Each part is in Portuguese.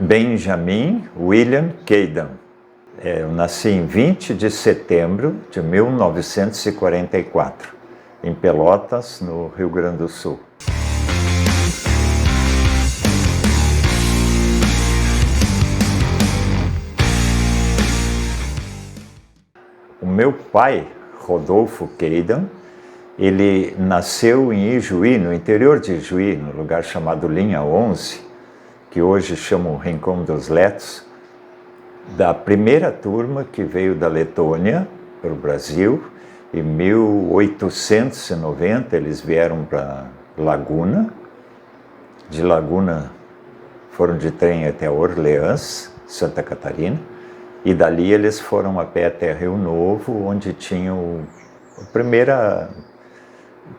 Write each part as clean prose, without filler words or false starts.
Benjamin William Keidan. Eu nasci em 20 de setembro de 1944, em Pelotas, no Rio Grande do Sul. O meu pai, Rodolfo Keidan, ele nasceu em Ijuí, no interior de Ijuí, no lugar chamado Linha 11, que hoje chamam Rincão dos Letos, da primeira turma que veio da Letônia para o Brasil. Em 1890 eles vieram para Laguna, de Laguna foram de trem até Orleans, Santa Catarina, e dali eles foram a pé até Rio Novo, onde tinha o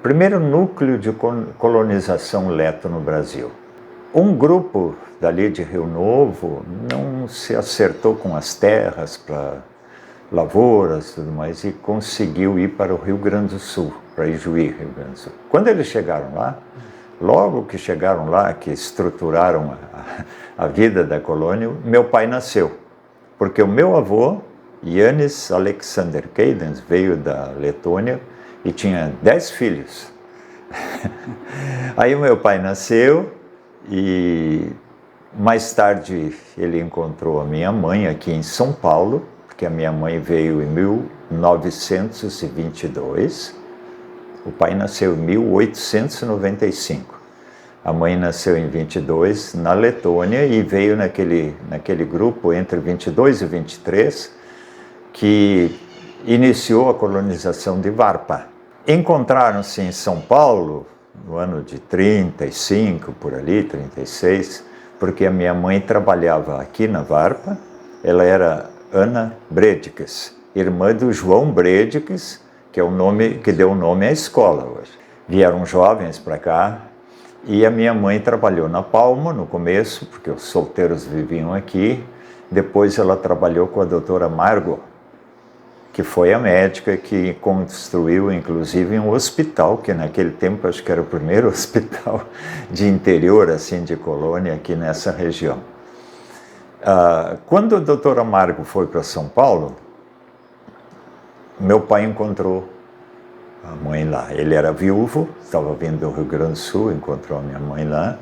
primeiro núcleo de colonização leto no Brasil. Um grupo dali de Rio Novo não se acertou com as terras para lavouras e tudo mais e conseguiu ir para o Rio Grande do Sul, para Ijuí, Rio Grande do Sul. Quando eles chegaram lá, logo que chegaram lá, que estruturaram a vida da colônia, meu pai nasceu. Porque o meu avô, Ioannis Alexander Keidan, veio da Letônia e tinha 10 filhos. Aí o meu pai nasceu e mais tarde ele encontrou a minha mãe aqui em São Paulo, porque a minha mãe veio em 1922, o pai nasceu em 1895. A mãe nasceu em 22 na Letônia e veio naquele grupo entre 22 e 23 que iniciou a colonização de Varpa. Encontraram-se em São Paulo no ano de 35, por ali, 36, porque a minha mãe trabalhava aqui na Varpa. Ela era Ana Bredikes, irmã do João Bredikes, que é o nome que deu o nome à escola hoje. Vieram jovens para cá. E a minha mãe trabalhou na Palma no começo, porque os solteiros viviam aqui. Depois ela trabalhou com a doutora Margot, que foi a médica que construiu, inclusive, um hospital, que naquele tempo acho que era o primeiro hospital de interior, assim, de colônia, aqui nessa região. Quando a doutora Margot foi para São Paulo, meu pai encontrou a mãe lá. Ele era viúvo, estava vindo do Rio Grande do Sul, encontrou a minha mãe lá.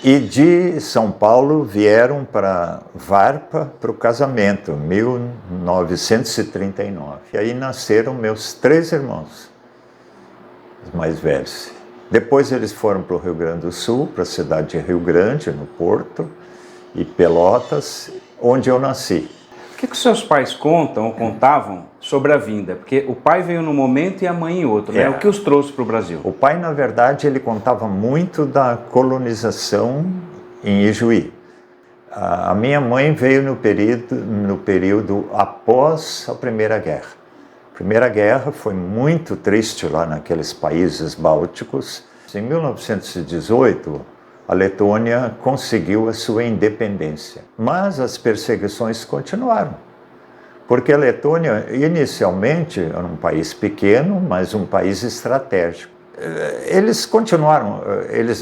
E de São Paulo vieram para Varpa para o casamento, 1939. E aí nasceram meus 3 irmãos, os mais velhos. Depois eles foram para o Rio Grande do Sul, para a cidade de Rio Grande, no Porto, e Pelotas, onde eu nasci. O que os seus pais contam ou contavam sobre a vinda? Porque o pai veio num momento e a mãe em outro, né? O que os trouxe para o Brasil? O pai, na verdade, ele contava muito da colonização em Ijuí. A minha mãe veio no período após a Primeira Guerra. A Primeira Guerra foi muito triste lá naqueles países bálticos. Em 1918, a Letônia conseguiu a sua independência, mas as perseguições continuaram, porque a Letônia inicialmente era um país pequeno, mas um país estratégico. Eles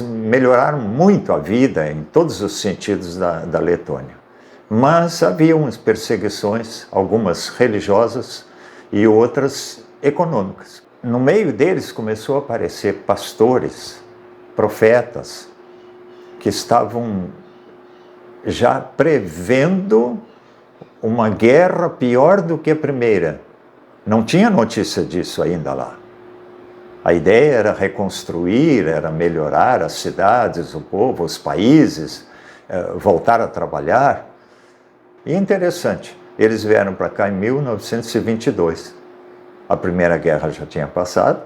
melhoraram muito a vida em todos os sentidos da Letônia, mas havia umas perseguições, algumas religiosas e outras econômicas. No meio deles começou a aparecer pastores, profetas, que estavam já prevendo uma guerra pior do que a primeira. Não tinha notícia disso ainda lá. A ideia era reconstruir, era melhorar as cidades, o povo, os países, voltar a trabalhar. E é interessante, eles vieram para cá em 1922. A Primeira Guerra já tinha passado,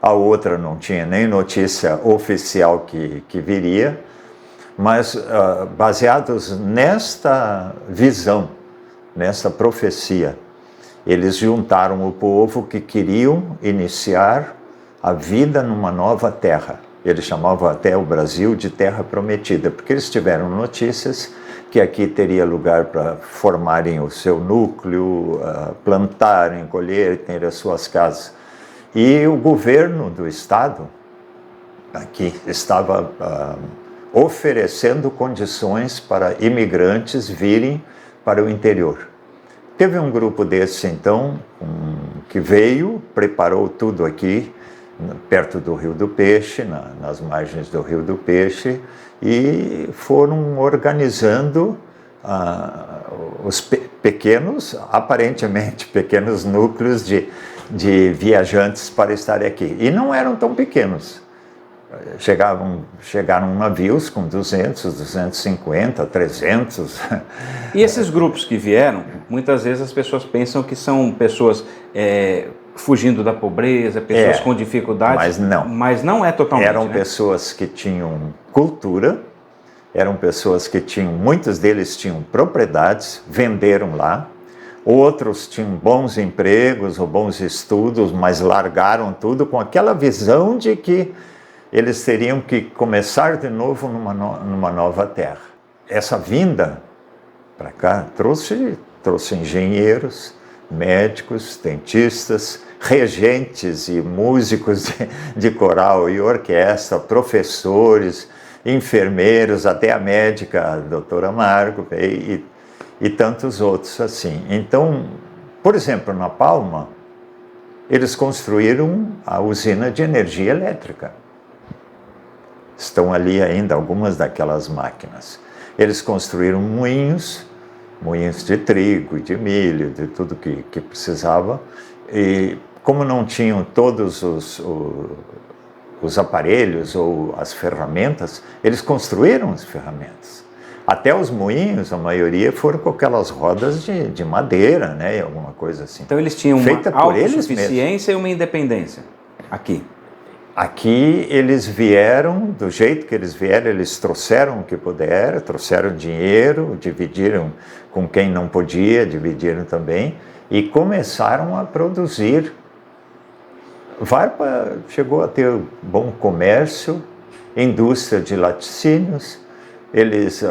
a outra não tinha nem notícia oficial que viria, mas baseados nesta visão, nessa profecia, eles juntaram o povo que queriam iniciar a vida numa nova terra. Eles chamavam até o Brasil de Terra Prometida, porque eles tiveram notícias que aqui teria lugar para formarem o seu núcleo, plantarem, colherem, ter as suas casas. E o governo do estado aqui estava oferecendo condições para imigrantes virem para o interior. Teve um grupo desse, então, que veio, preparou tudo aqui, perto do Rio do Peixe, nas margens do Rio do Peixe, e foram organizando os pequenos, aparentemente pequenos núcleos de viajantes para estarem aqui. E não eram tão pequenos. Chegaram navios com 200, 250, 300. E esses grupos que vieram, muitas vezes as pessoas pensam que são pessoas fugindo da pobreza, pessoas com dificuldades. Mas não é totalmente. Eram pessoas que tinham cultura, eram pessoas que muitos deles tinham propriedades, venderam lá. Outros tinham bons empregos ou bons estudos, mas largaram tudo com aquela visão de que eles teriam que começar de novo numa nova terra. Essa vinda para cá trouxe engenheiros, médicos, dentistas, regentes e músicos de coral e orquestra, professores, enfermeiros, até a médica, a doutora Margo, e tantos outros assim. Então, por exemplo, na Palma, eles construíram a usina de energia elétrica. Estão ali ainda algumas daquelas máquinas. Eles construíram moinhos de trigo, de milho, de tudo que precisava. E como não tinham todos os aparelhos ou as ferramentas, eles construíram as ferramentas. Até os moinhos, a maioria foram com aquelas rodas de madeira, né, alguma coisa assim. Então eles tinham uma autossuficiência e uma independência aqui. Aqui eles vieram, do jeito que eles vieram, eles trouxeram o que puderam, trouxeram dinheiro, dividiram com quem não podia, dividiram também, e começaram a produzir. Varpa chegou a ter bom comércio, indústria de laticínios, eles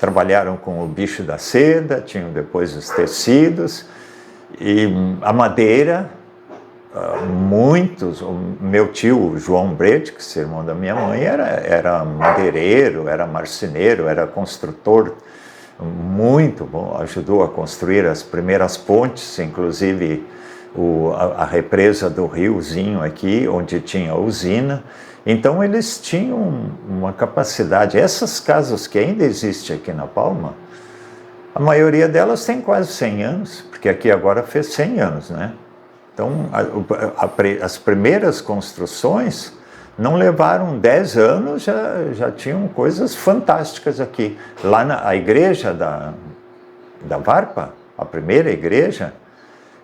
trabalharam com o bicho da seda, tinham depois os tecidos, e a madeira. Muitos, o meu tio João Bretes, irmão da minha mãe, era madeireiro, era marceneiro, era construtor muito bom, ajudou a construir as primeiras pontes, inclusive a represa do riozinho aqui, onde tinha a usina. Então eles tinham uma capacidade. Essas casas que ainda existem aqui na Palma, a maioria delas tem quase 100 anos, porque aqui agora fez 100 anos, né? Então, as primeiras construções não levaram 10 anos, já tinham coisas fantásticas aqui. Lá na igreja da Varpa, a primeira igreja,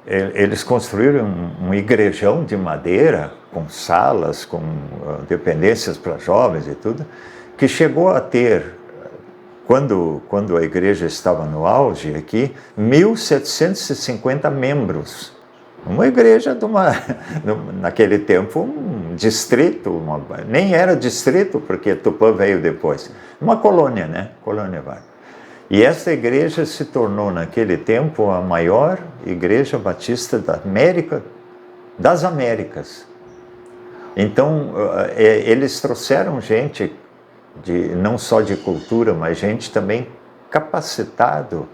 eles construíram um igrejão de madeira, com salas, com dependências para jovens e tudo, que chegou a ter, quando a igreja estava no auge aqui, 1.750 membros. Uma igreja naquele tempo, um distrito, nem era distrito, porque Tupã veio depois. Uma colônia, né? Colônia Varpa. E essa igreja se tornou, naquele tempo, a maior igreja batista das Américas. Então, eles trouxeram gente, não só de cultura, mas gente também capacitado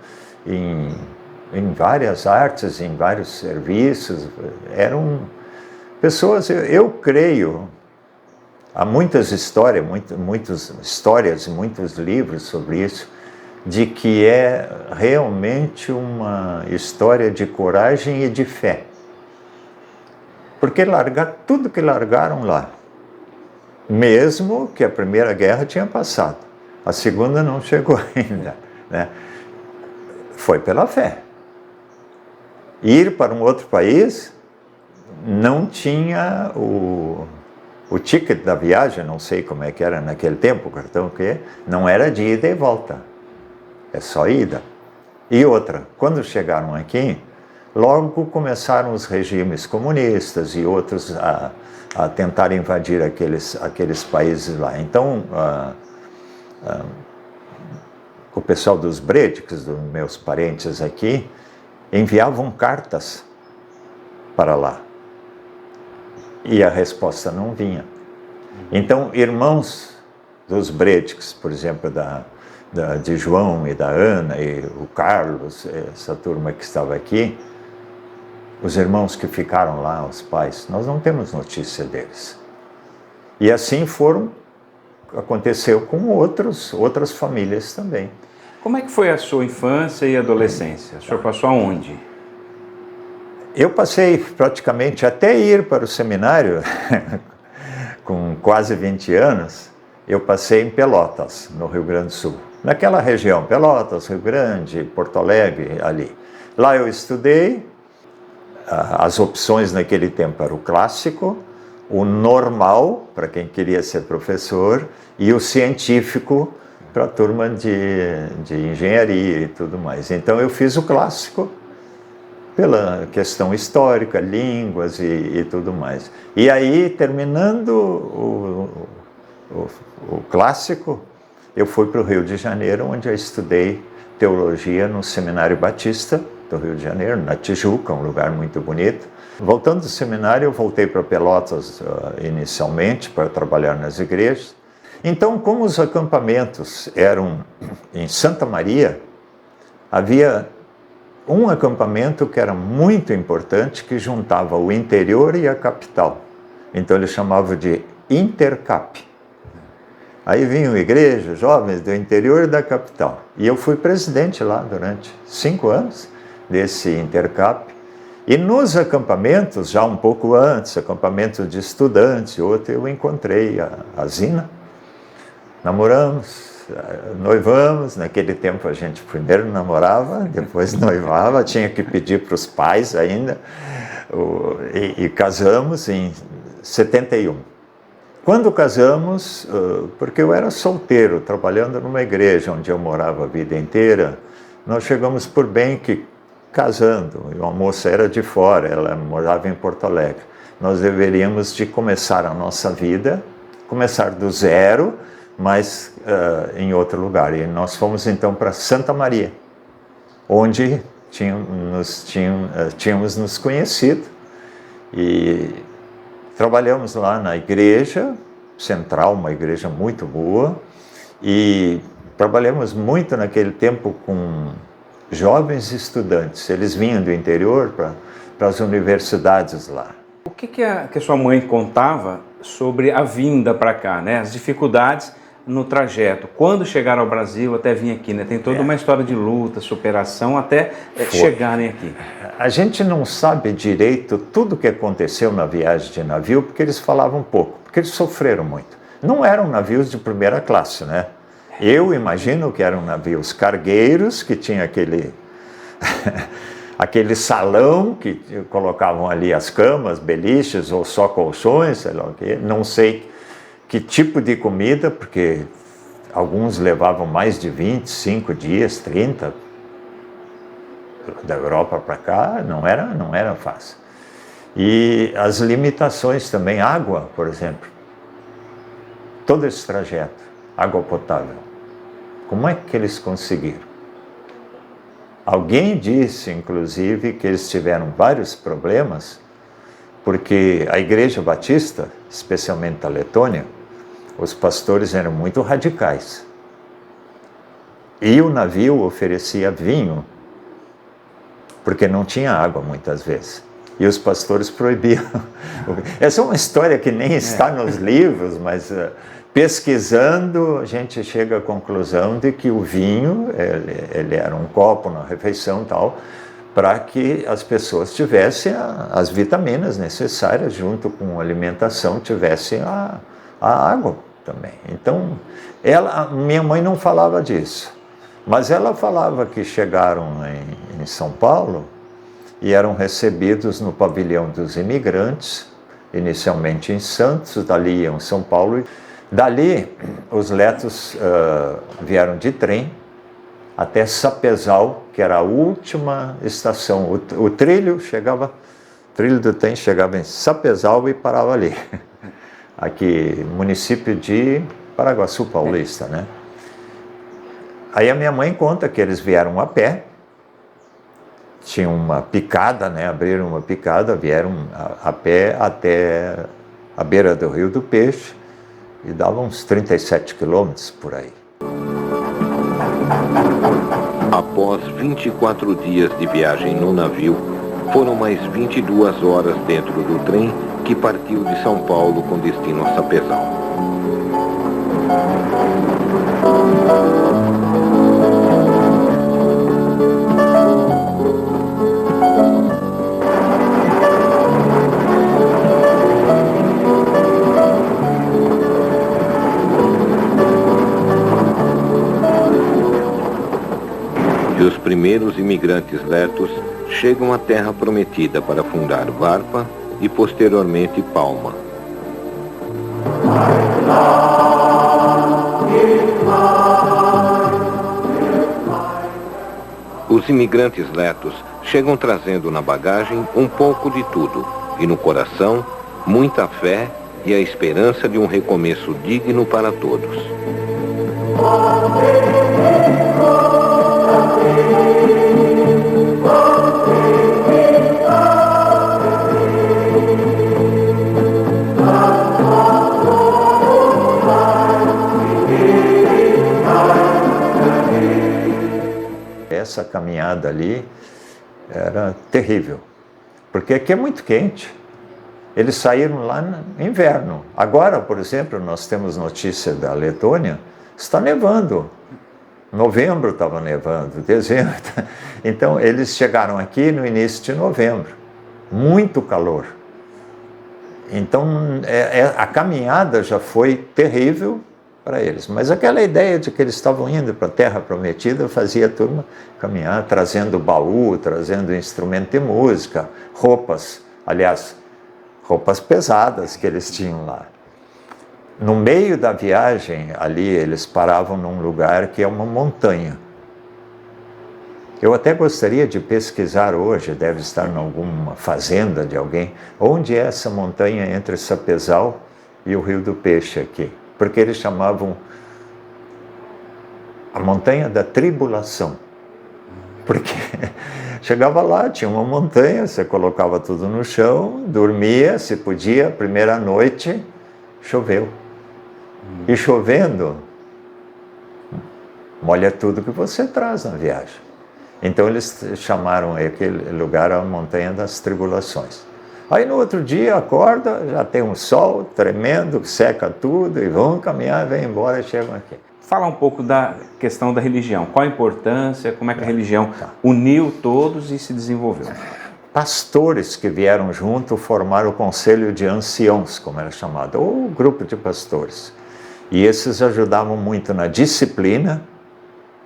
em várias artes, em vários serviços. Eram pessoas, eu creio, há muitas histórias, muitos livros sobre isso, de que é realmente uma história de coragem e de fé. Porque largar tudo que largaram lá, mesmo que a Primeira Guerra tinha passado, a Segunda não chegou ainda, né? Foi pela fé. Ir para um outro país não tinha o ticket da viagem, não sei como é que era naquele tempo, o cartão que não era de ida e volta, é só ida. E outra, quando chegaram aqui, logo começaram os regimes comunistas e outros a tentar invadir aqueles países lá. Então, o pessoal dos Bretes, dos meus parentes aqui, enviavam cartas para lá. E a resposta não vinha. Então, irmãos dos Bredics, por exemplo, de João e da Ana e o Carlos, essa turma que estava aqui, os irmãos que ficaram lá, os pais, nós não temos notícia deles. E assim aconteceu com outras famílias também. Como é que foi a sua infância e adolescência? O senhor passou aonde? Eu passei praticamente até ir para o seminário, com quase 20 anos, eu passei em Pelotas, no Rio Grande do Sul. Naquela região, Pelotas, Rio Grande, Porto Alegre, ali. Lá eu estudei, as opções naquele tempo eram o clássico, o normal, para quem queria ser professor, e o científico, para a turma de engenharia e tudo mais. Então eu fiz o clássico, pela questão histórica, línguas e tudo mais. E aí, terminando o clássico, eu fui para o Rio de Janeiro, onde eu estudei teologia no Seminário Batista do Rio de Janeiro, na Tijuca, um lugar muito bonito. Voltando do seminário, eu voltei para Pelotas inicialmente, para trabalhar nas igrejas. Então, como os acampamentos eram em Santa Maria, havia um acampamento que era muito importante, que juntava o interior e a capital. Então ele chamava de Intercap. Aí vinham igrejas, jovens do interior e da capital. E eu fui presidente lá durante 5 anos desse Intercap. E nos acampamentos, já um pouco antes, acampamentos de estudantes, outro, eu encontrei a Zina. Namoramos, noivamos. Naquele tempo a gente primeiro namorava, depois noivava, tinha que pedir para os pais ainda, e casamos em 71. Quando casamos, porque eu era solteiro, trabalhando numa igreja onde eu morava a vida inteira, nós chegamos por bem que, casando, e uma moça era de fora, ela morava em Porto Alegre, nós deveríamos de começar a nossa vida, começar do zero, mas em outro lugar. E nós fomos então para Santa Maria, onde tínhamos nos conhecido, e trabalhamos lá na igreja central, uma igreja muito boa, e trabalhamos muito naquele tempo com jovens estudantes. Eles vinham do interior para as universidades lá. O que a sua mãe contava sobre a vinda para cá, né? As dificuldades no trajeto, quando chegaram ao Brasil até vir aqui, né? Tem toda uma história de luta, superação até chegarem aqui. A gente não sabe direito tudo o que aconteceu na viagem de navio, porque eles falavam pouco, porque eles sofreram muito. Não eram navios de primeira classe, né? Eu imagino que eram navios cargueiros, que tinha aquele salão que colocavam ali as camas, beliches ou só colchões, sei lá o quê. Não sei que tipo de comida, porque alguns levavam mais de 25 dias, 30, da Europa para cá, não era fácil. E as limitações também, água, por exemplo. Todo esse trajeto, água potável. Como é que eles conseguiram? Alguém disse, inclusive, que eles tiveram vários problemas, porque a Igreja Batista, especialmente a Letônia, os pastores eram muito radicais. E o navio oferecia vinho, porque não tinha água muitas vezes. E os pastores proibiam. Essa é uma história que nem está nos livros, mas pesquisando a gente chega à conclusão de que o vinho, ele era um copo na refeição e tal, para que as pessoas tivessem as vitaminas necessárias, junto com a alimentação, tivessem a água também. Então, minha mãe não falava disso, mas ela falava que chegaram em São Paulo e eram recebidos no pavilhão dos imigrantes, inicialmente em Santos, dali iam São Paulo. Dali, os letos vieram de trem até Sapezal, que era a última estação. O trilho do trem chegava em Sapezal e parava ali. Aqui, município de Paraguaçu Paulista, né? Aí a minha mãe conta que eles vieram a pé, tinham uma picada, né? Abriram uma picada, vieram a pé até a beira do Rio do Peixe, e dava uns 37 quilômetros por aí. Após 24 dias de viagem no navio, foram mais 22 horas dentro do trem que partiu de São Paulo com destino a Sapezal. E os primeiros imigrantes letos chegam à Terra Prometida para fundar Varpa e posteriormente Palma. Os imigrantes letos chegam trazendo na bagagem um pouco de tudo e no coração muita fé e a esperança de um recomeço digno para todos. Essa caminhada ali era terrível, porque aqui é muito quente. Eles saíram lá no inverno. Agora, por exemplo, nós temos notícia da Letônia, está nevando. Novembro estava nevando, dezembro. Então, eles chegaram aqui no início de novembro. Muito calor. Então, a caminhada já foi terrível para eles. Mas aquela ideia de que eles estavam indo para a Terra Prometida fazia a turma caminhar, trazendo baú, trazendo instrumento de música, roupas, aliás, roupas pesadas que eles tinham lá. No meio da viagem, ali, eles paravam num lugar que é uma montanha. Eu até gostaria de pesquisar hoje, deve estar em alguma fazenda de alguém, onde é essa montanha entre Sapezal e o Rio do Peixe aqui. Porque eles chamavam a montanha da tribulação. Porque chegava lá, tinha uma montanha, você colocava tudo no chão, dormia, se podia, primeira noite, choveu. E chovendo, molha tudo que você traz na viagem. Então eles chamaram aquele lugar a Montanha das Tribulações. Aí no outro dia acorda, já tem um sol tremendo, seca tudo e vão caminhar, vem embora e chegam aqui. Fala um pouco da questão da religião. Qual a importância, como é que a religião uniu todos e se desenvolveu? Pastores que vieram junto formaram o Conselho de Anciãos, como era chamado, ou grupo de pastores. E esses ajudavam muito na disciplina,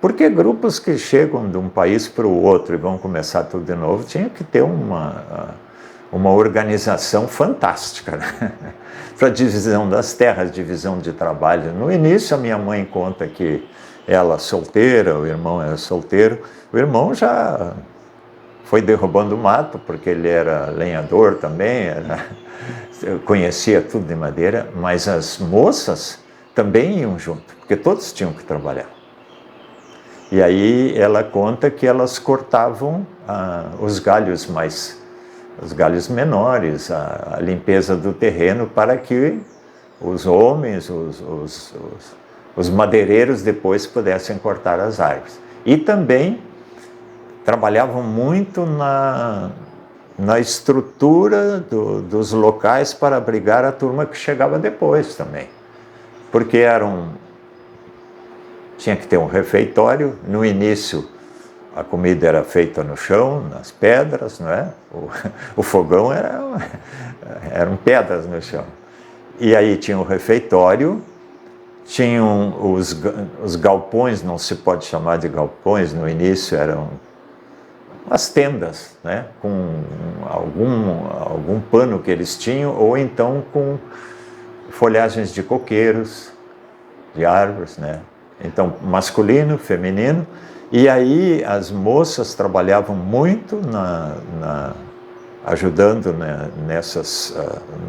porque grupos que chegam de um país para o outro e vão começar tudo de novo, tinha que ter uma organização fantástica, né? Para divisão das terras, divisão de trabalho. No início, a minha mãe conta que ela solteira, o irmão era solteiro, o irmão já foi derrubando o mato, porque ele era lenhador também, conhecia tudo de madeira, mas as moças também iam junto, porque todos tinham que trabalhar. E aí ela conta que elas cortavam os galhos menores, a limpeza do terreno, para que os homens, os madeireiros depois pudessem cortar as árvores. E também trabalhavam muito na estrutura dos locais para abrigar a turma que chegava depois também. Porque tinha que ter um refeitório. No início, a comida era feita no chão, nas pedras, não é? O fogão eram pedras no chão. E aí tinha o refeitório, tinham os galpões, não se pode chamar de galpões, no início eram as tendas, né? Com algum pano que eles tinham, ou então com folhagens de coqueiros, de árvores, né? Então, masculino, feminino. E aí as moças trabalhavam muito ajudando, né,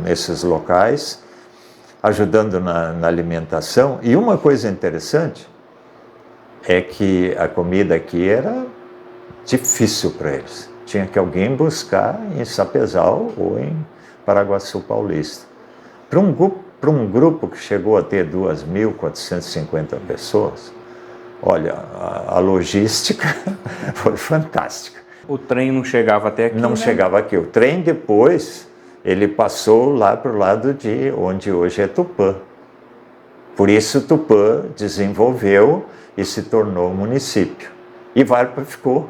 nesses locais, ajudando na alimentação. E uma coisa interessante é que a comida aqui era difícil para eles. Tinha que alguém buscar em Sapezal ou em Paraguaçu Paulista. para um grupo que chegou a ter 2.450 pessoas, olha, a logística foi fantástica. O trem não chegava até aqui, Não né? chegava aqui. O trem depois, ele passou lá para o lado de onde hoje é Tupã. Por isso Tupã desenvolveu e se tornou um município. E Varpa ficou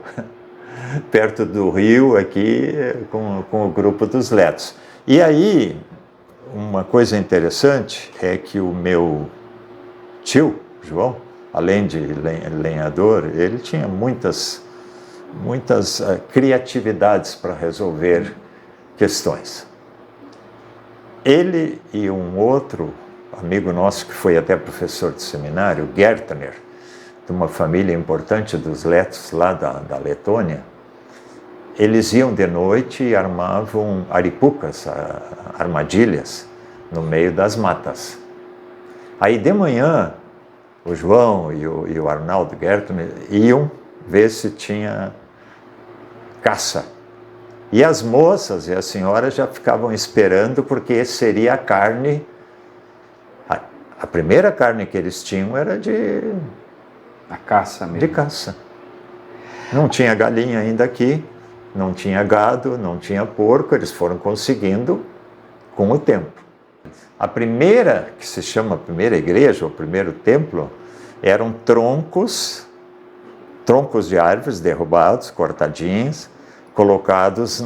perto do rio aqui com o grupo dos Letos. E aí, uma coisa interessante é que o meu tio, João, além de lenhador, ele tinha muitas criatividades para resolver questões. Ele e um outro amigo nosso que foi até professor de seminário, Gertner, de uma família importante dos Letos lá da Letônia, eles iam de noite e armavam aripucas, armadilhas, no meio das matas. Aí de manhã, o João e o Arnaldo Gertner iam ver se tinha caça. E as moças e as senhoras já ficavam esperando, porque seria a carne. A primeira carne que eles tinham era A caça mesmo. de caça. Não tinha galinha ainda aqui, não tinha gado, não tinha porco, eles foram conseguindo com o tempo. A primeira, que se chama a primeira igreja, o primeiro templo, eram troncos de árvores derrubados, cortadinhos, colocados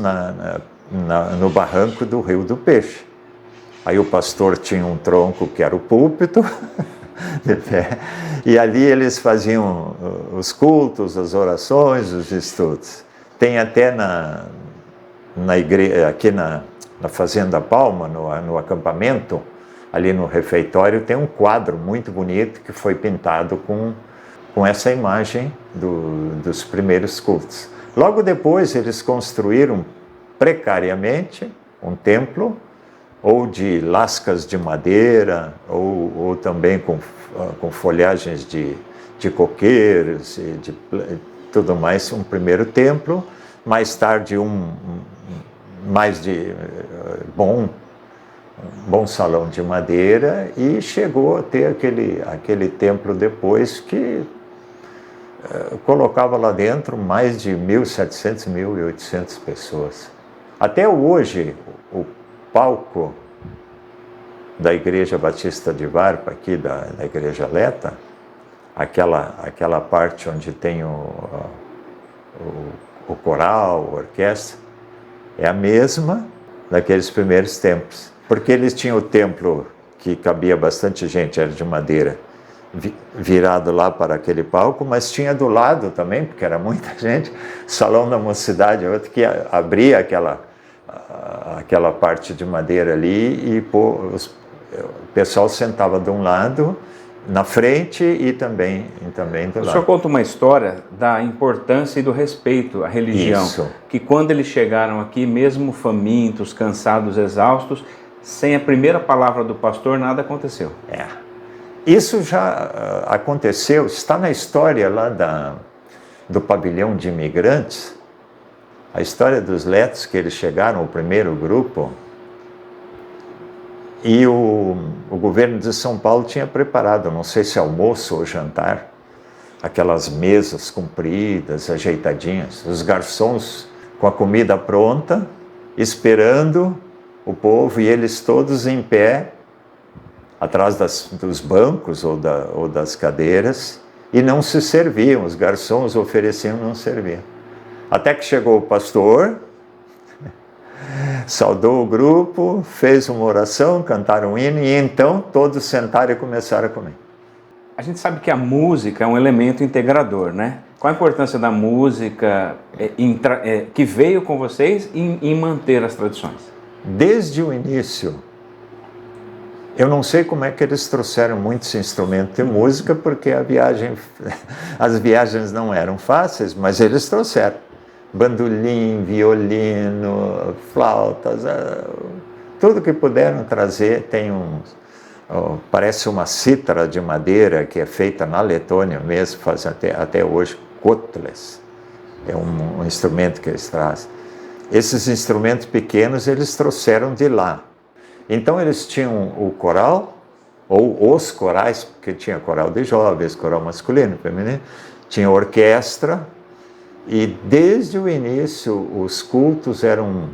no barranco do Rio do Peixe. Aí o pastor tinha um tronco que era o púlpito, de pé, e ali eles faziam os cultos, as orações, os estudos. Tem até na igreja, aqui na Fazenda Palma, no acampamento, ali no refeitório, tem um quadro muito bonito que foi pintado com essa imagem dos primeiros cultos. Logo depois eles construíram precariamente um templo, ou de lascas de madeira, ou também com folhagens de coqueiros e tudo mais, um primeiro templo. Mais tarde um bom salão de madeira, e chegou a ter aquele templo depois que colocava lá dentro mais de 1.700, 1.800 pessoas. Até hoje, o palco da Igreja Batista de Varpa, aqui da Igreja Leta, aquela parte onde tem o coral, a orquestra, é a mesma daqueles primeiros templos. Porque eles tinham o templo que cabia bastante gente, era de madeira, virado lá para aquele palco, mas tinha do lado também, porque era muita gente, Salão da Mocidade, outro que abria aquela parte de madeira ali, e o pessoal sentava de um lado, na frente, e também do lado. O senhor conta uma história da importância e do respeito à religião. Isso. Que quando eles chegaram aqui, mesmo famintos, cansados, exaustos, sem a primeira palavra do pastor, nada aconteceu. Isso já aconteceu, está na história lá do pavilhão de imigrantes, a história dos Letos, que eles chegaram, o primeiro grupo, e o governo de São Paulo tinha preparado, não sei se almoço ou jantar, aquelas mesas compridas, ajeitadinhas, os garçons com a comida pronta, esperando o povo, e eles todos em pé, atrás dos bancos ou das cadeiras, e não se serviam, os garçons ofereciam, não serviam. Até que chegou o pastor, saudou o grupo, fez uma oração, cantaram um hino, e então todos sentaram e começaram a comer. A gente sabe que a música é um elemento integrador, né? Qual a importância da música que veio com vocês em manter as tradições? Desde o início, eu não sei como é que eles trouxeram muitos instrumentos de música, porque as viagens não eram fáceis, mas eles trouxeram. Bandolim, violino, flautas, tudo que puderam trazer. Tem parece uma cítara de madeira que é feita na Letônia mesmo, faz até hoje, kotles, é um instrumento que eles trazem. Esses instrumentos pequenos eles trouxeram de lá. Então eles tinham o coral, ou os corais, porque tinha coral de jovens, coral masculino, feminino, tinha orquestra, e desde o início os cultos eram...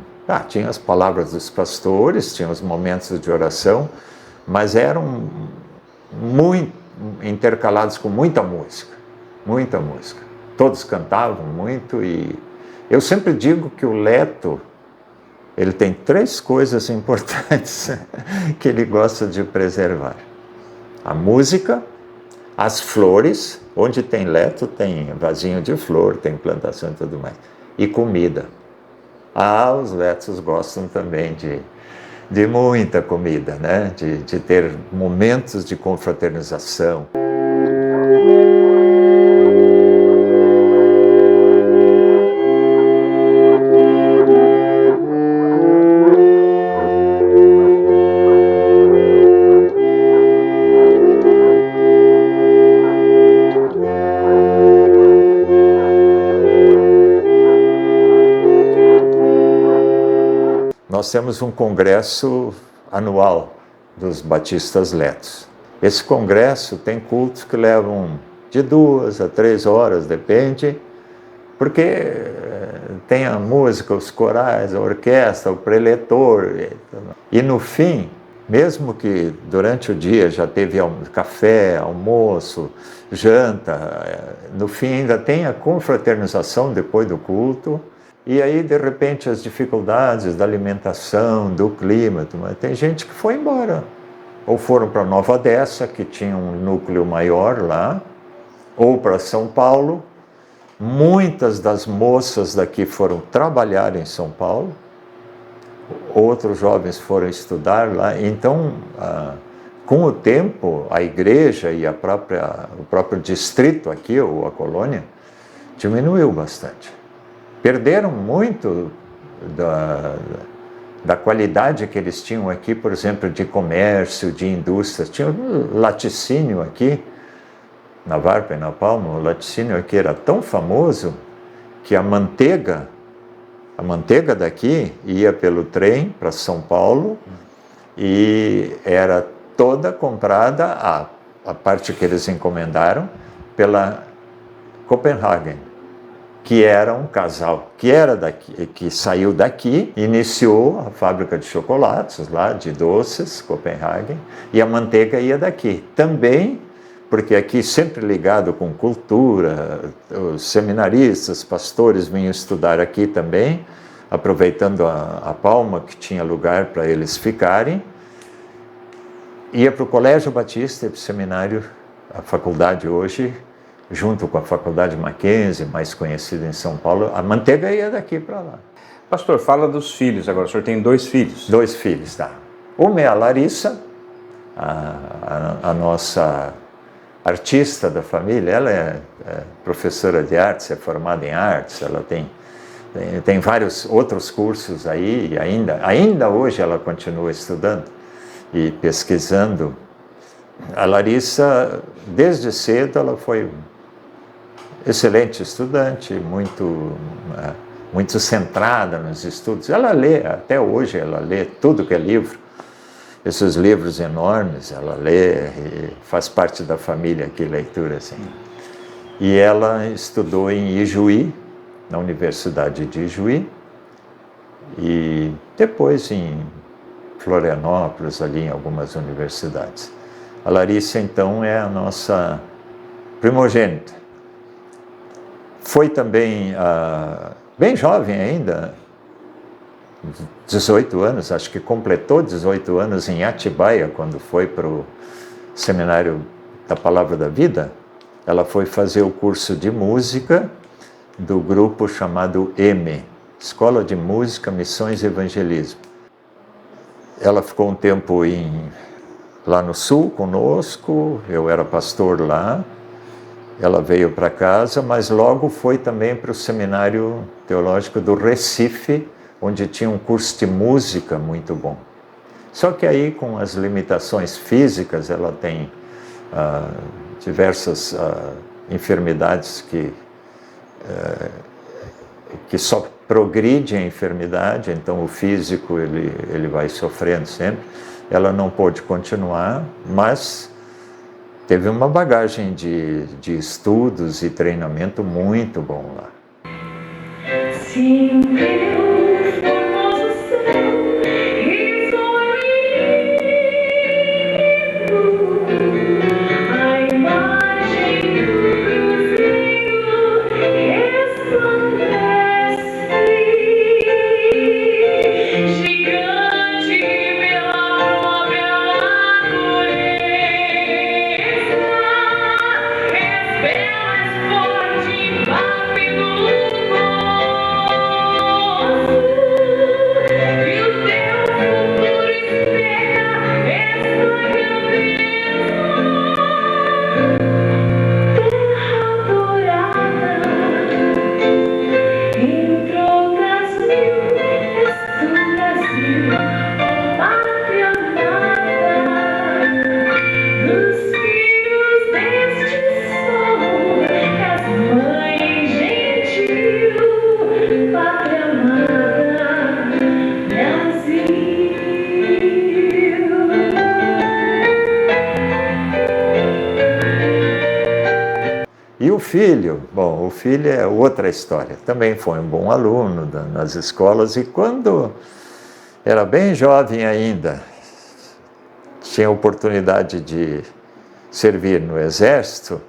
tinha as palavras dos pastores, tinha os momentos de oração, mas eram muito intercalados com muita música, muita música. Todos cantavam muito e eu sempre digo que o Leto, ele tem 3 coisas importantes que ele gosta de preservar. A música, as flores, onde tem Leto tem vasinho de flor, tem plantação e tudo mais, e comida. Os Letos gostam também de muita comida, né? De ter momentos de confraternização. Nós temos um congresso anual dos batistas letos. Esse congresso tem cultos que levam de 2 a 3 horas, depende, porque tem a música, os corais, a orquestra, o preletor. E no fim, mesmo que durante o dia já teve café, almoço, janta, no fim ainda tem a confraternização depois do culto. E aí, de repente, as dificuldades da alimentação, do clima, tem gente que foi embora. Ou foram para Nova Odessa, que tinha um núcleo maior lá, ou para São Paulo. Muitas das moças daqui foram trabalhar em São Paulo. Outros jovens foram estudar lá. Então, com o tempo, a igreja e o próprio distrito aqui, ou a colônia, diminuiu bastante. Perderam muito da qualidade que eles tinham aqui, por exemplo, de comércio, de indústria. Tinha laticínio aqui, na Varpa e na Palma, o laticínio aqui era tão famoso que a manteiga daqui ia pelo trem para São Paulo e era toda comprada, a parte que eles encomendaram, pela Copenhagen, que era um casal que era daqui, que saiu daqui, iniciou a fábrica de chocolates lá, de doces, Copenhagen, e a manteiga ia daqui. Também, porque aqui sempre ligado com cultura, os seminaristas, pastores vinham estudar aqui também, aproveitando a Palma, que tinha lugar para eles ficarem, ia para o Colégio Batista e para o seminário, a faculdade hoje, junto com a Faculdade Mackenzie, mais conhecida em São Paulo, a manteiga ia daqui para lá. Pastor, fala dos filhos agora. O senhor tem 2 filhos? 2 filhos, tá. Uma é a Larissa, a nossa artista da família. Ela é professora de artes, é formada em artes, ela tem vários outros cursos aí, e ainda hoje ela continua estudando e pesquisando. A Larissa, desde cedo, ela foi excelente estudante, muito centrada nos estudos. Ela lê, até hoje ela lê tudo que é livro, esses livros enormes, ela lê, e faz parte da família aqui, leitura assim. E ela estudou em Ijuí, na Universidade de Ijuí, e depois em Florianópolis, ali em algumas universidades. A Larissa, então, é a nossa primogênita. Foi também, bem jovem ainda, 18 anos, acho que completou 18 anos em Atibaia, quando foi para o Seminário da Palavra da Vida. Ela foi fazer o curso de música do grupo chamado EME, Escola de Música, Missões e Evangelismo. Ela ficou um tempo lá no Sul conosco, eu era pastor lá, ela veio para casa, mas logo foi também para o Seminário Teológico do Recife, onde tinha um curso de música muito bom. Só que aí, com as limitações físicas, ela tem diversas enfermidades que só progride a enfermidade, então o físico ele vai sofrendo sempre. Ela não pôde continuar, mas teve uma bagagem de estudos e treinamento muito bom lá. Sim, Deus, no nosso céu, a imagem do cruzeiro resplandece, gigante pela própria natureza, és bela, és forte, rápido, e o teu futuro espera esta grandeza. Terra dourada, entre outras mil, és tu, Brasil, ó pátria amada. Dos filhos deste sol, és mãe gentil, pátria amada, Brasil. E o filho, bom, o filho é outra história. Também foi um bom aluno nas escolas e quando era bem jovem ainda, tinha oportunidade de servir no Exército,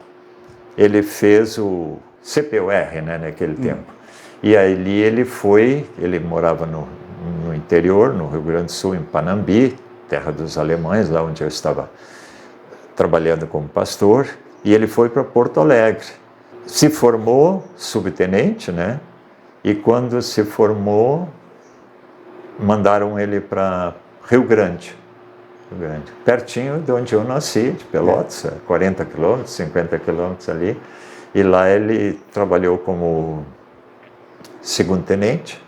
ele fez o CPUR, né, naquele tempo. E ali ele morava no interior, no Rio Grande do Sul, em Panambi, terra dos alemães, lá onde eu estava trabalhando como pastor, e ele foi para Porto Alegre. Se formou subtenente, né? E quando se formou, mandaram ele para Rio Grande, pertinho de onde eu nasci, de Pelotas, 40 quilômetros, 50 quilômetros ali. E lá ele trabalhou como segundo-tenente,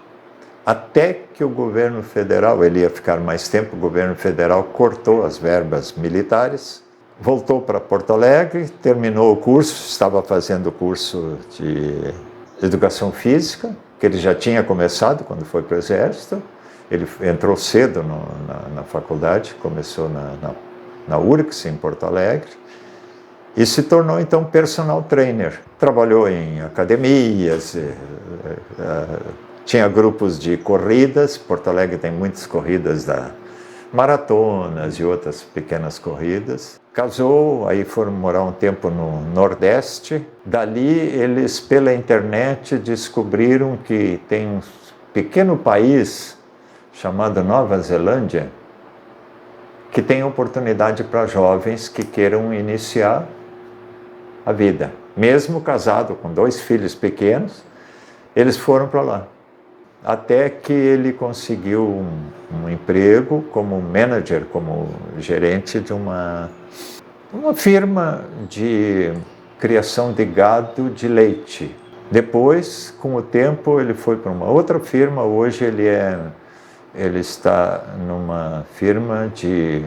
até que o governo federal, ele ia ficar mais tempo, o governo federal cortou as verbas militares, voltou para Porto Alegre, terminou o curso, estava fazendo o curso de educação física, que ele já tinha começado quando foi para o Exército. Ele entrou cedo na faculdade, começou na URGS, em Porto Alegre, e se tornou então personal trainer. Trabalhou em academias, tinha grupos de corridas. Porto Alegre tem muitas corridas maratonas e outras pequenas corridas. Casou, aí foram morar um tempo no Nordeste. Dali eles, pela internet, descobriram que tem um pequeno país chamado Nova Zelândia, que tem oportunidade para jovens que queiram iniciar a vida. Mesmo casado com 2 filhos pequenos, eles foram para lá. Até que ele conseguiu um emprego como manager, como gerente de uma firma de criação de gado de leite. Depois, com o tempo, ele foi para uma outra firma. Hoje ele está numa firma de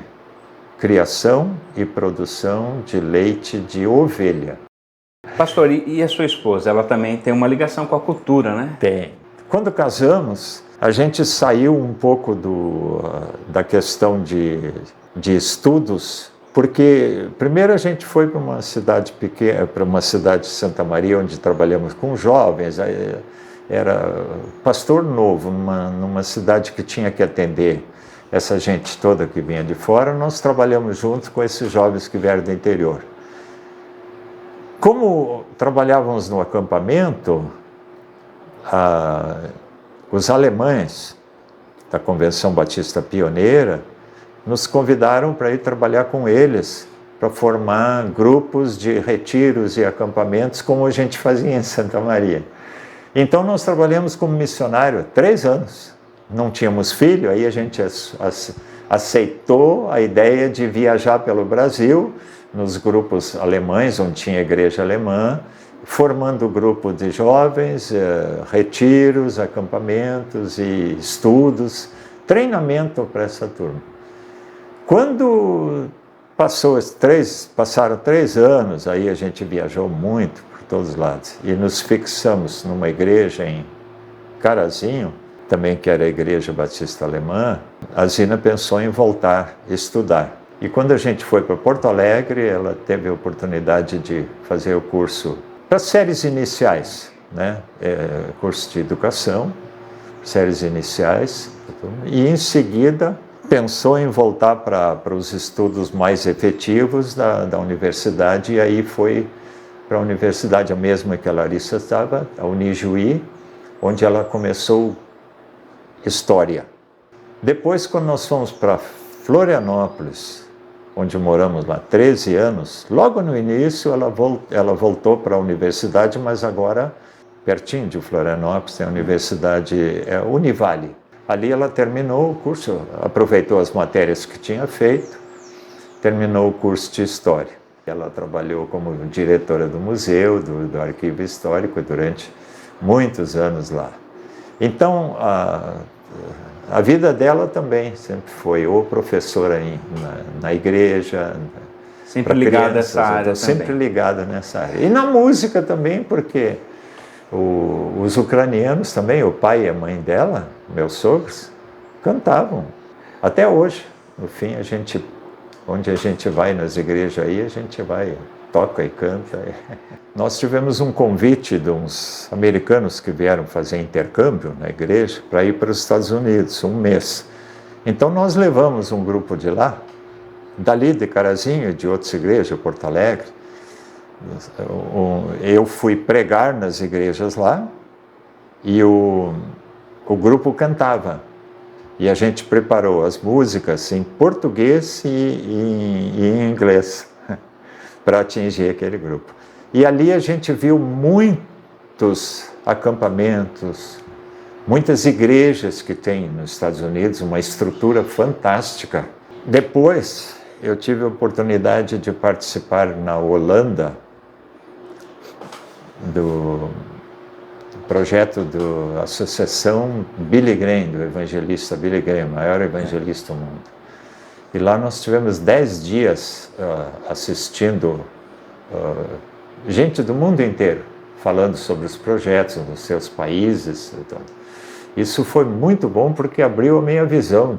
criação e produção de leite de ovelha. Pastor, e a sua esposa? Ela também tem uma ligação com a cultura, né? Tem. Quando casamos, a gente saiu um pouco da questão de estudos, porque primeiro a gente foi para uma cidade pequena, para uma cidade de Santa Maria, onde trabalhamos com jovens. Era pastor novo, numa cidade que tinha que atender essa gente toda que vinha de fora. Nós trabalhamos juntos com esses jovens que vieram do interior. Como trabalhávamos no acampamento, os alemães da Convenção Batista Pioneira nos convidaram para ir trabalhar com eles, para formar grupos de retiros e acampamentos, como a gente fazia em Santa Maria. Então nós trabalhamos como missionário 3 anos. Não tínhamos filho, aí a gente aceitou a ideia de viajar pelo Brasil, nos grupos alemães, onde tinha igreja alemã, formando grupo de jovens, retiros, acampamentos e estudos, treinamento para essa turma. Quando passaram 3 anos, aí a gente viajou muito por todos os lados e nos fixamos numa igreja Carazinho, também que era a Igreja Batista Alemã, a Zina pensou em voltar a estudar. E quando a gente foi para Porto Alegre, ela teve a oportunidade de fazer o curso para séries iniciais, né? Curso de educação, séries iniciais, e em seguida pensou em voltar para os estudos mais efetivos da universidade, e aí foi para a universidade, a mesma que a Larissa estava, a Unijuí, onde ela começou História. Depois, quando nós fomos para Florianópolis, onde moramos lá 13 anos, logo no início ela voltou para a universidade, mas agora pertinho de Florianópolis tem a universidade Univale. Ali ela terminou o curso, aproveitou as matérias que tinha feito, terminou o curso de História. Ela trabalhou como diretora do museu, do arquivo histórico durante muitos anos lá. Então, a vida dela também sempre foi ou professora na igreja, sempre ligada a essa área também. Sempre ligada nessa área. E na música também, porque os ucranianos também, o pai e a mãe dela, meus sogros, cantavam. Até hoje, no fim, onde a gente vai nas igrejas aí, a gente vai, toca e canta. Nós tivemos um convite de uns americanos que vieram fazer intercâmbio na igreja para ir para os Estados Unidos, um mês. Então nós levamos um grupo de lá, dali de Carazinho, de outras igrejas, Porto Alegre. Eu fui pregar nas igrejas lá e o grupo cantava. E a gente preparou as músicas em português e em inglês para atingir aquele grupo. E ali a gente viu muitos acampamentos, muitas igrejas que tem nos Estados Unidos, uma estrutura fantástica. Depois eu tive a oportunidade de participar na Holanda do projeto da Associação Billy Graham, do evangelista Billy Graham, o maior evangelista do mundo. E lá nós tivemos 10 dias assistindo gente do mundo inteiro, falando sobre os projetos nos seus países. Então, isso foi muito bom porque abriu a minha visão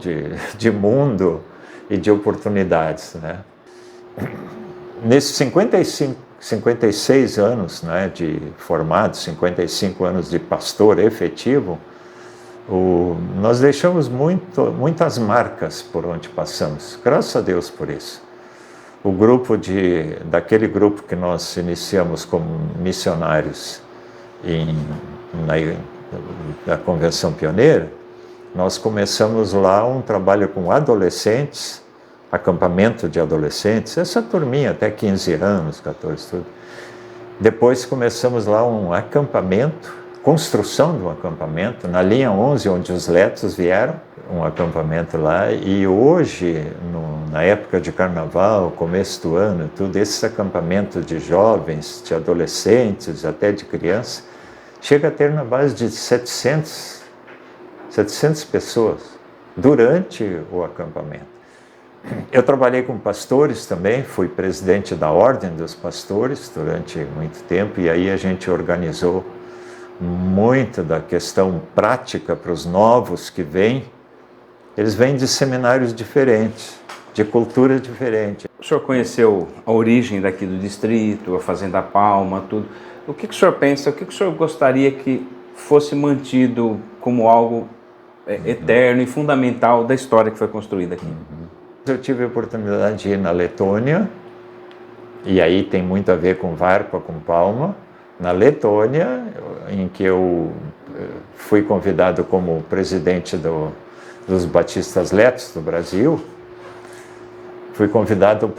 de mundo e de oportunidades, né? Nesses 56 anos, né, de formado, 55 anos de pastor efetivo, nós deixamos muitas marcas por onde passamos, graças a Deus por isso. Daquele grupo que nós iniciamos como missionários na Convenção Pioneira, nós começamos lá um trabalho com adolescentes, acampamento de adolescentes, essa turminha até 15 anos, 14, tudo. Depois começamos lá um acampamento, construção de um acampamento, na linha 11, onde os letos vieram, um acampamento lá, e hoje, na época de carnaval, começo do ano, tudo, esse acampamento de jovens, de adolescentes, até de crianças, chega a ter na base de 700 pessoas durante o acampamento. Eu trabalhei com pastores também, fui presidente da Ordem dos Pastores durante muito tempo, e aí a gente organizou muito da questão prática para os novos que vêm. Eles vêm de seminários diferentes, de cultura diferente. O senhor conheceu a origem daqui do distrito, a Fazenda Palma, tudo. O que o senhor pensa, o que o senhor gostaria que fosse mantido como algo eterno e fundamental da história que foi construída aqui? Eu tive a oportunidade de ir na Letônia, e aí tem muito a ver com Varpa, com Palma. Na Letônia, em que eu fui convidado como presidente dos Batistas Letos do Brasil, fui convidado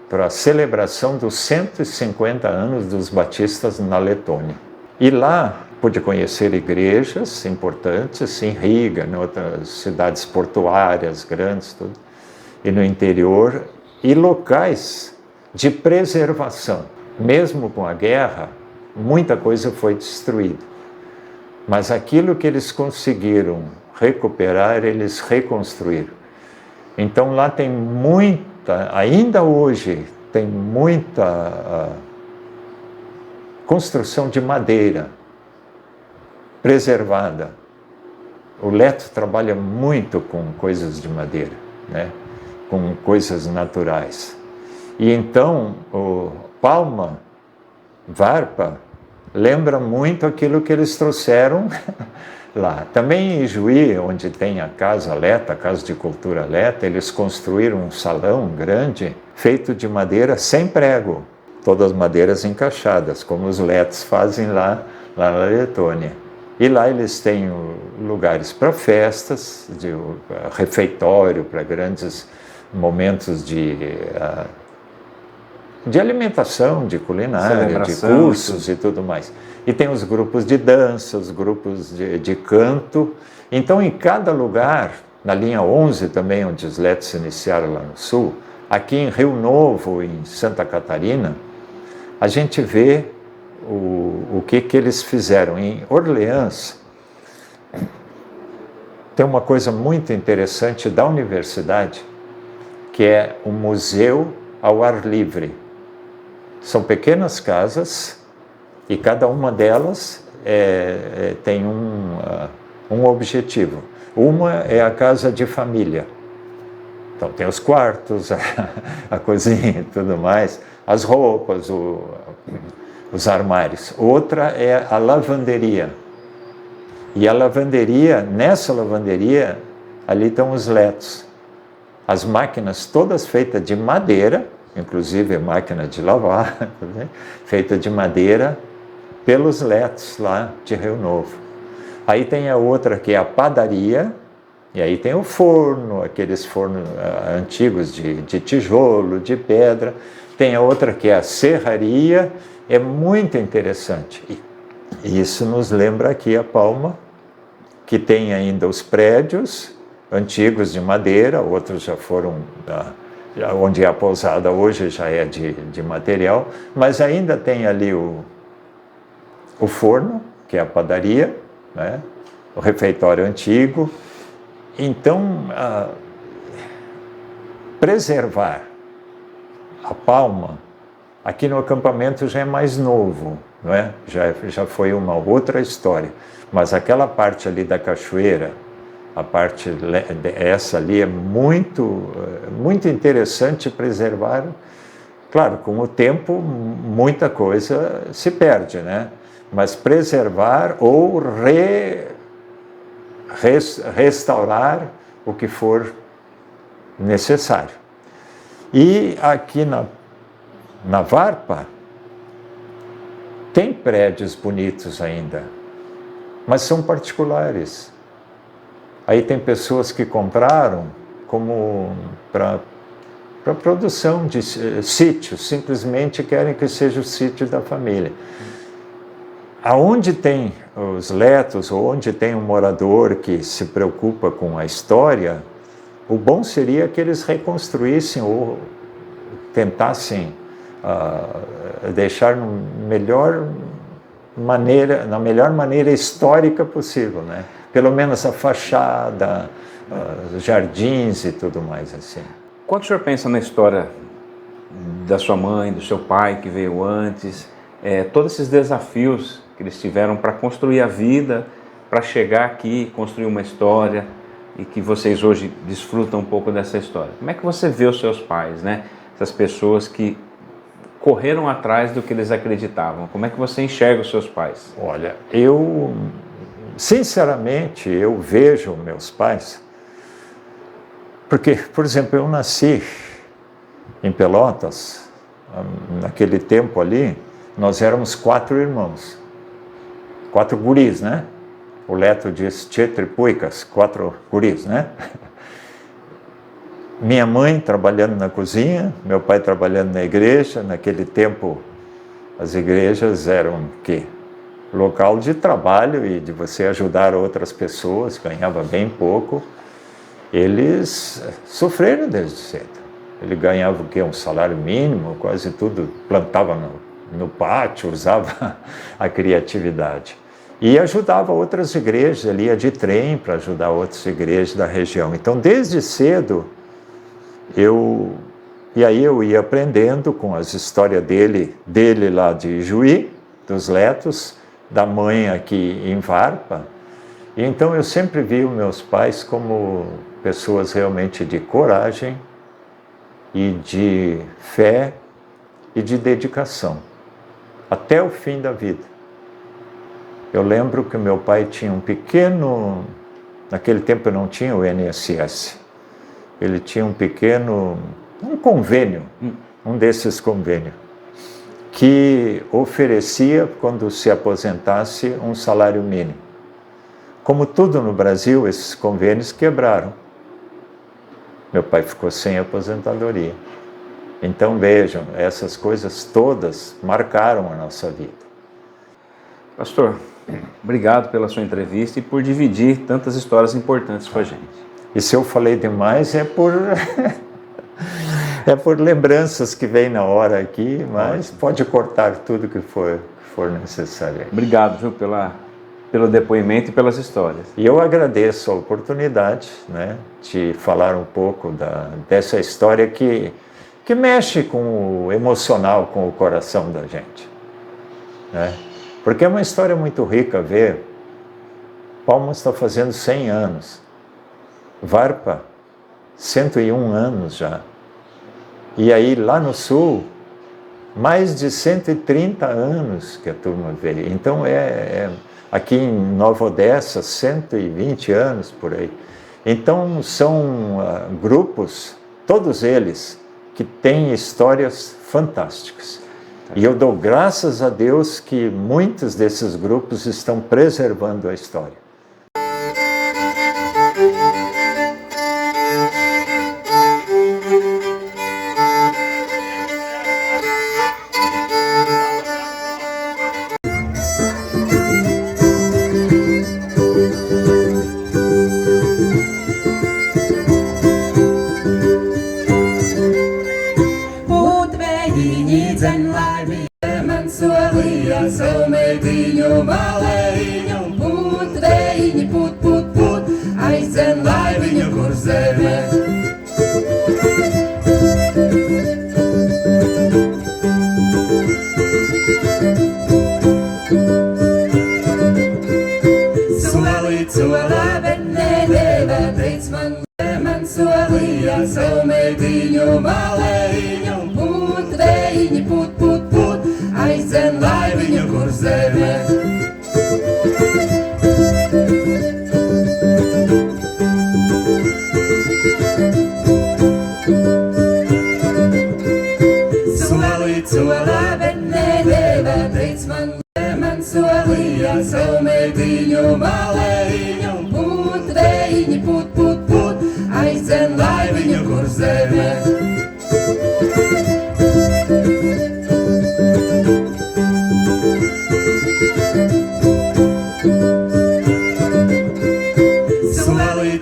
para a celebração dos 150 anos dos Batistas na Letônia. E lá pude conhecer igrejas importantes em Riga, em outras cidades portuárias grandes, tudo, e no interior, e locais de preservação. Mesmo com a guerra, muita coisa foi destruída, mas aquilo que eles conseguiram recuperar, eles reconstruíram. Então lá tem ainda hoje, tem muita construção de madeira, preservada. O Leto trabalha muito com coisas de madeira, né? Com coisas naturais. E então, o Palma, Varpa, lembra muito aquilo que eles trouxeram lá. Também em Juí, onde tem a Casa Leta, a Casa de Cultura Leta, eles construíram um salão grande, feito de madeira sem prego, todas as madeiras encaixadas, como os letos fazem lá na Letônia. E lá eles têm lugares para festas, refeitório, para grandes momentos de alimentação, de culinária, de cursos e tudo mais. E tem os grupos de dança, os grupos de canto. Então, em cada lugar, na linha 11 também, onde os letos se iniciaram lá no sul, aqui em Rio Novo, em Santa Catarina, a gente vê o que eles fizeram. Em Orleans, tem uma coisa muito interessante da universidade, que é o museu ao ar livre. São pequenas casas e cada uma delas tem um objetivo. Uma é a casa de família. Então tem os quartos, a cozinha e tudo mais, as roupas, os armários. Outra é a lavanderia. E a lavanderia, nessa lavanderia, ali estão os letos. As máquinas todas feitas de madeira, inclusive máquina de lavar, feita de madeira pelos letos lá de Rio Novo. Aí tem a outra que é a padaria, e aí tem o forno, aqueles fornos antigos de tijolo, de pedra. Tem a outra que é a serraria, é muito interessante. E isso nos lembra aqui a Palma, que tem ainda os prédios antigos de madeira, outros já foram, onde é a pousada hoje já é de material, mas ainda tem ali o forno, que é a padaria, né? O refeitório antigo. Então, preservar a Palma, aqui no acampamento já é mais novo, não é? Já foi uma outra história, mas aquela parte ali da cachoeira, a parte essa ali é muito interessante preservar. Claro, com o tempo muita coisa se perde, né? Mas preservar ou restaurar o que for necessário. E aqui na Varpa tem prédios bonitos ainda, mas são particulares. Aí tem pessoas que compraram como para produção de sítios, simplesmente querem que seja o sítio da família. Aonde tem os letos, ou onde tem um morador que se preocupa com a história, o bom seria que eles reconstruíssem ou tentassem deixar na melhor maneira histórica possível, né? Pelo menos a fachada, os jardins e tudo mais assim. Quando o senhor pensa na história da sua mãe, do seu pai que veio antes, todos esses desafios que eles tiveram para construir a vida, para chegar aqui, construir uma história, e que vocês hoje desfrutam um pouco dessa história. Como é que você vê os seus pais, né? Essas pessoas que correram atrás do que eles acreditavam. Como é que você enxerga os seus pais? Olha, sinceramente, eu vejo meus pais, porque, por exemplo, eu nasci em Pelotas, naquele tempo ali, nós éramos 4 irmãos, 4 guris, né? O Leto diz Tchetripuicas, 4 guris, né? Minha mãe trabalhando na cozinha, meu pai trabalhando na igreja. Naquele tempo, as igrejas eram o quê? Local de trabalho e de você ajudar outras pessoas, ganhava bem pouco. Eles sofreram desde cedo. Ele ganhava o quê? Um salário mínimo, quase tudo, plantava no pátio, usava a criatividade. E ajudava outras igrejas, ele ia de trem para ajudar outras igrejas da região. Então, desde cedo, eu ia aprendendo com as histórias dele lá de Juí, dos Letos, da mãe aqui em Varpa. E então eu sempre vi os meus pais como pessoas realmente de coragem e de fé e de dedicação, até o fim da vida. Eu lembro que meu pai tinha um pequeno, naquele tempo não tinha o INSS, ele tinha um convênio, um desses convênios, que oferecia, quando se aposentasse, um salário mínimo. Como tudo no Brasil, esses convênios quebraram. Meu pai ficou sem aposentadoria. Então vejam, essas coisas todas marcaram a nossa vida. Pastor, obrigado pela sua entrevista e por dividir tantas histórias importantes com a gente. E se eu falei demais é por é por lembranças que vem na hora aqui, mas pode cortar tudo que for necessário. Obrigado, viu, pelo depoimento e pelas histórias. E eu agradeço a oportunidade, né, de falar um pouco dessa história que mexe com o emocional, com o coração da gente, né? Porque é uma história muito rica ver. Palmas está fazendo 100 anos. Varpa, 101 anos já. E aí, lá no sul, mais de 130 anos que a turma veio. Então, aqui em Nova Odessa, 120 anos por aí. Então, são grupos, todos eles, que têm histórias fantásticas. E eu dou graças a Deus que muitos desses grupos estão preservando a história.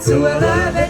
So